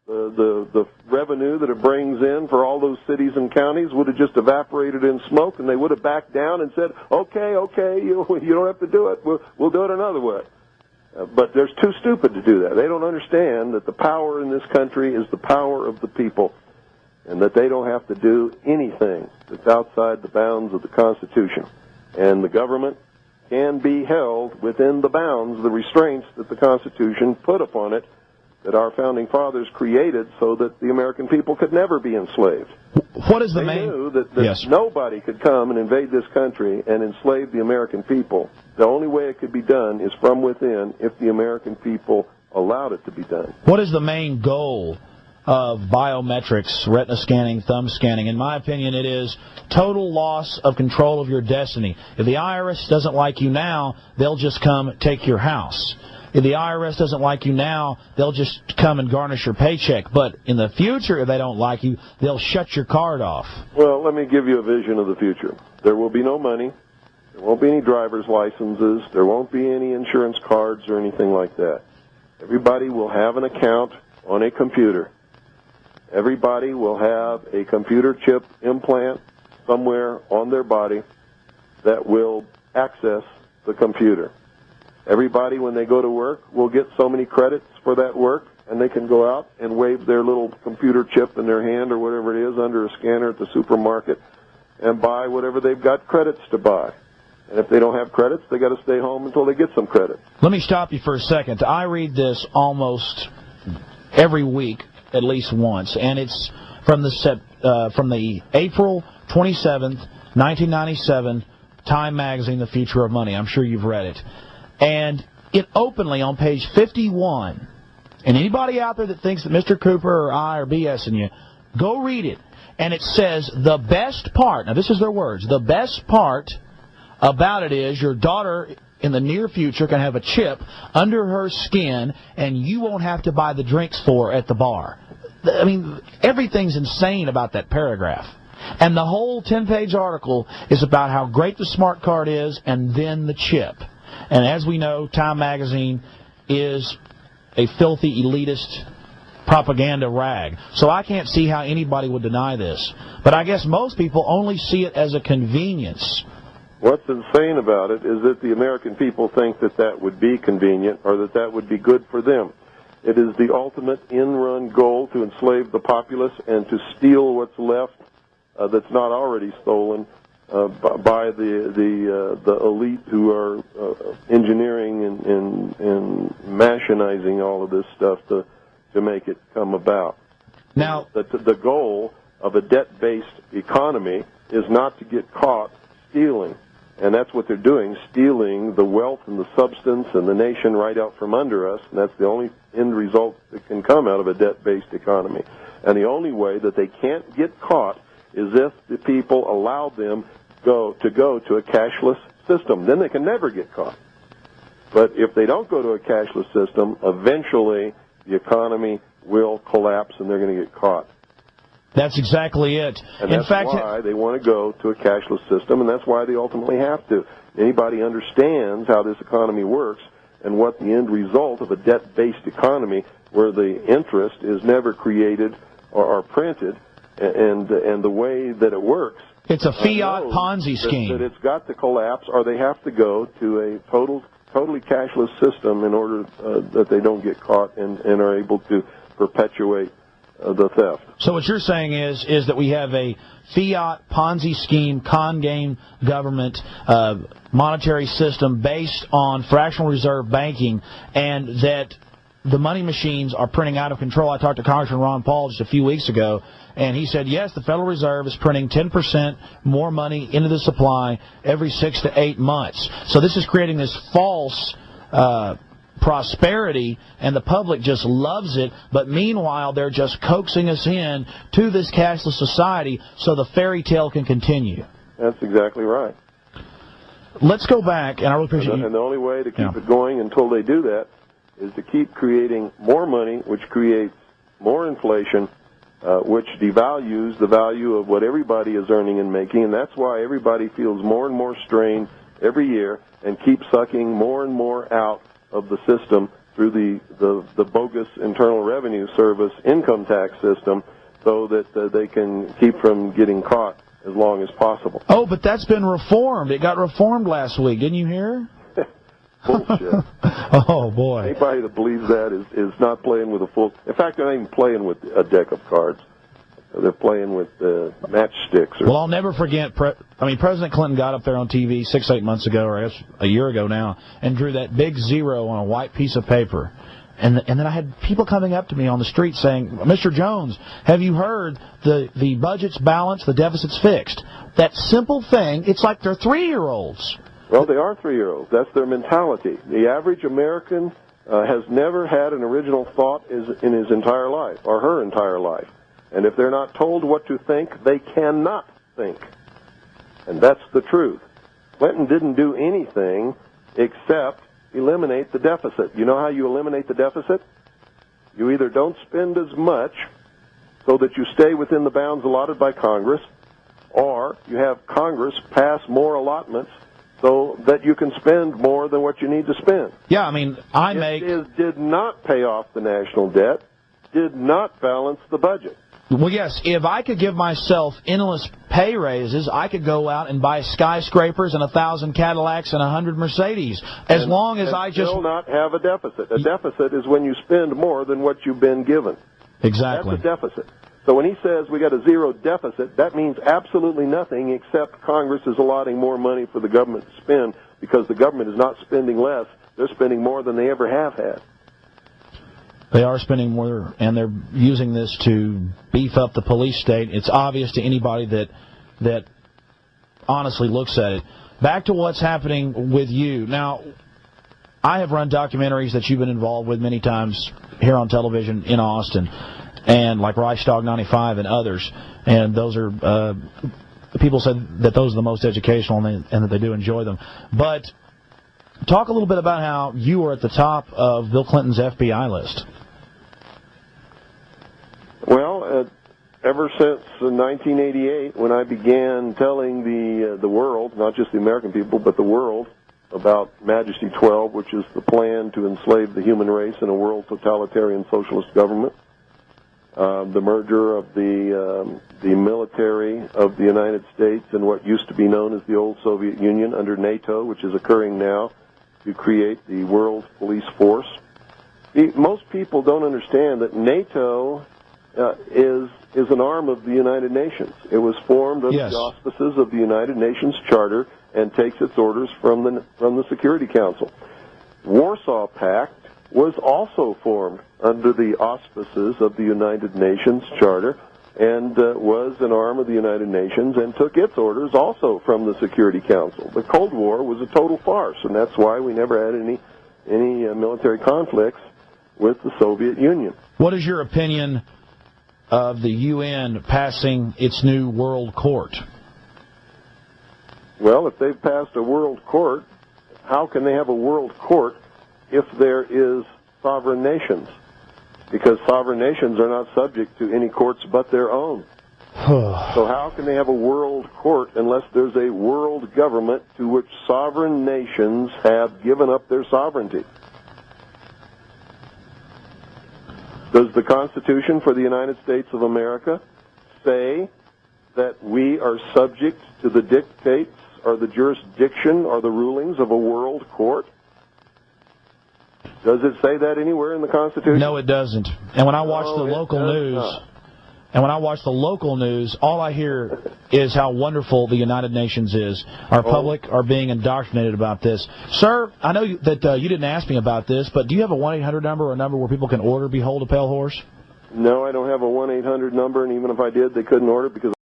the revenue that it brings in for all those cities and counties would have just evaporated in smoke, and they would have backed down and said, okay, you don't have to do it. We'll do it another way. But they're too stupid to do that. They don't understand that the power in this country is the power of the people, and that they don't have to do anything that's outside the bounds of the Constitution. And the government can be held within the bounds, the restraints that the Constitution put upon it, that our founding fathers created so that the American people could never be enslaved. What is the They knew that nobody could come and invade this country and enslave the American people. The only way it could be done is from within if the American people allowed it to be done. What is the main goal of biometrics, retina scanning, thumb scanning? In my opinion, it is total loss of control of your destiny. If the IRS doesn't like you now, they'll just come take your house. If the IRS doesn't like you now, they'll just come and garnish your paycheck. But in the future, if they don't like you, they'll shut your card off. Well, let me give you a vision of the future. There will be no money. There won't be any driver's licenses. There won't be any insurance cards or anything like that. Everybody will have an account on a computer. Everybody will have a computer chip implant somewhere on their body that will access the computer. Everybody, when they go to work, will get so many credits for that work, and they can go out and wave their little computer chip in their hand or whatever it is under a scanner at the supermarket and buy whatever they've got credits to buy. And if they don't have credits, they got to stay home until they get some credits. Let me stop you for a second. I read this almost every week, at least once, and it's from the April 27th, 1997 Time Magazine, The Future of Money. I'm sure you've read it. And it openly, on page 51, and anybody out there that thinks that Mr. Cooper or I are BSing you, go read it. And it says the best part, now this is their words, the best part about it is your daughter in the near future can have a chip under her skin and you won't have to buy the drinks for her at the bar. I mean, everything's insane about that paragraph. And the whole 10-page article is about how great the smart card is and then the chip. And as we know, Time Magazine is a filthy, elitist propaganda rag. So I can't see how anybody would deny this. But I guess most people only see it as a convenience. What's insane about it is that the American people think that that would be convenient or that that would be good for them. It is the ultimate in-run goal to enslave the populace and to steal what's left that's not already stolen by the elite who are engineering and machinizing all of this stuff to make it come about. Now, the goal of a debt-based economy is not to get caught stealing. And that's what they're doing, stealing the wealth and the substance and the nation right out from under us. And that's the only end result that can come out of a debt-based economy. And the only way that they can't get caught is if the people allow them to go to a cashless system. Then they can never get caught. But if they don't go to a cashless system, eventually the economy will collapse and they're going to get caught. That's exactly it. And that's why they want to go to a cashless system, and that's why they ultimately have to. Anybody understands how this economy works and what the end result of a debt-based economy where the interest is never created or printed and the way that it works. It's a fiat Ponzi scheme. That it's got to collapse or they have to go to a totally cashless system in order that they don't get caught and are able to perpetuate the theft. So what you're saying is that we have a fiat Ponzi scheme, con game government monetary system based on fractional reserve banking, and that the money machines are printing out of control. I talked to Congressman Ron Paul just a few weeks ago, and he said, yes, the Federal Reserve is printing 10% more money into the supply every 6 to 8 months. So this is creating this false prosperity, and the public just loves it, but meanwhile they're just coaxing us in to this cashless society so the fairy tale can continue. That's exactly right. Let's go back, and I really appreciate you. And the only way to keep it going until they do that is to keep creating more money, which creates more inflation, which devalues the value of what everybody is earning and making, and that's why everybody feels more and more strain every year and keeps sucking more and more out of the system through the bogus Internal Revenue Service income tax system so that they can keep from getting caught as long as possible. Oh, but that's been reformed. It got reformed last week. Didn't you hear? Bullshit. Oh, boy. Anybody that believes that is not playing with a full... In fact, they're not even playing with a deck of cards. They're playing with matchsticks. Well, I'll never forget... President Clinton got up there on TV 6-8 months ago, or I guess a year ago now, and drew that big zero on a white piece of paper. And then I had people coming up to me on the street saying, Mr. Jones, have you heard the budget's balanced, the deficit's fixed? That simple thing, it's like they're 3-year-olds. Well, they are 3-year-olds. That's their mentality. The average American has never had an original thought in his entire life, or her entire life. And if they're not told what to think, they cannot think. And that's the truth. Clinton didn't do anything except eliminate the deficit. You know how you eliminate the deficit? You either don't spend as much so that you stay within the bounds allotted by Congress, or you have Congress pass more allotments so that you can spend more than what you need to spend. Yeah, did not pay off the national debt, did not balance the budget. Well, yes, if I could give myself endless pay raises, I could go out and buy skyscrapers and 1,000 Cadillacs and 100 Mercedes, as long as I just... still not have a deficit. A deficit is when you spend more than what you've been given. Exactly. That's a deficit. So when he says we got a zero deficit, that means absolutely nothing except Congress is allotting more money for the government to spend because the government is not spending less. They're spending more than they ever have had. They are spending more, and they're using this to beef up the police state. It's obvious to anybody that honestly looks at it. Back to what's happening with you. Now, I have run documentaries that you've been involved with many times here on television in Austin, and like Reichstag 95 and others. And those are, people said that those are the most educational and that they do enjoy them. But talk a little bit about how you were at the top of Bill Clinton's FBI list. Well, ever since 1988, when I began telling the world, not just the American people, but the world, about Majesty 12, which is the plan to enslave the human race in a world totalitarian socialist government, the merger of the military of the United States and what used to be known as the old Soviet Union under NATO, which is occurring now, to create the world police force. Most people don't understand that NATO is an arm of the United Nations. It was formed under the auspices of the United Nations Charter and takes its orders from the Security Council. Warsaw Pact was also formed under the auspices of the United Nations Charter and was an arm of the United Nations and took its orders also from the Security Council. The Cold War was a total farce, and that's why we never had any military conflicts with the Soviet Union. What is your opinion of the UN passing its new World Court? Well, if they've passed a World Court, how can they have a World Court if there is sovereign nations? Because sovereign nations are not subject to any courts but their own. So how can they have a world court unless there's a world government to which sovereign nations have given up their sovereignty? Does the Constitution for the United States of America say that we are subject to the dictates or the jurisdiction or the rulings of a world court? Does it say that anywhere in the Constitution? No, it doesn't. And when I watch the local news, all I hear is how wonderful the United Nations is. Our public are being indoctrinated about this. Sir, I know that you didn't ask me about this, but do you have a 1-800 number or a number where people can order Behold a Pale Horse? No, I don't have a 1-800 number, and even if I did, they couldn't order because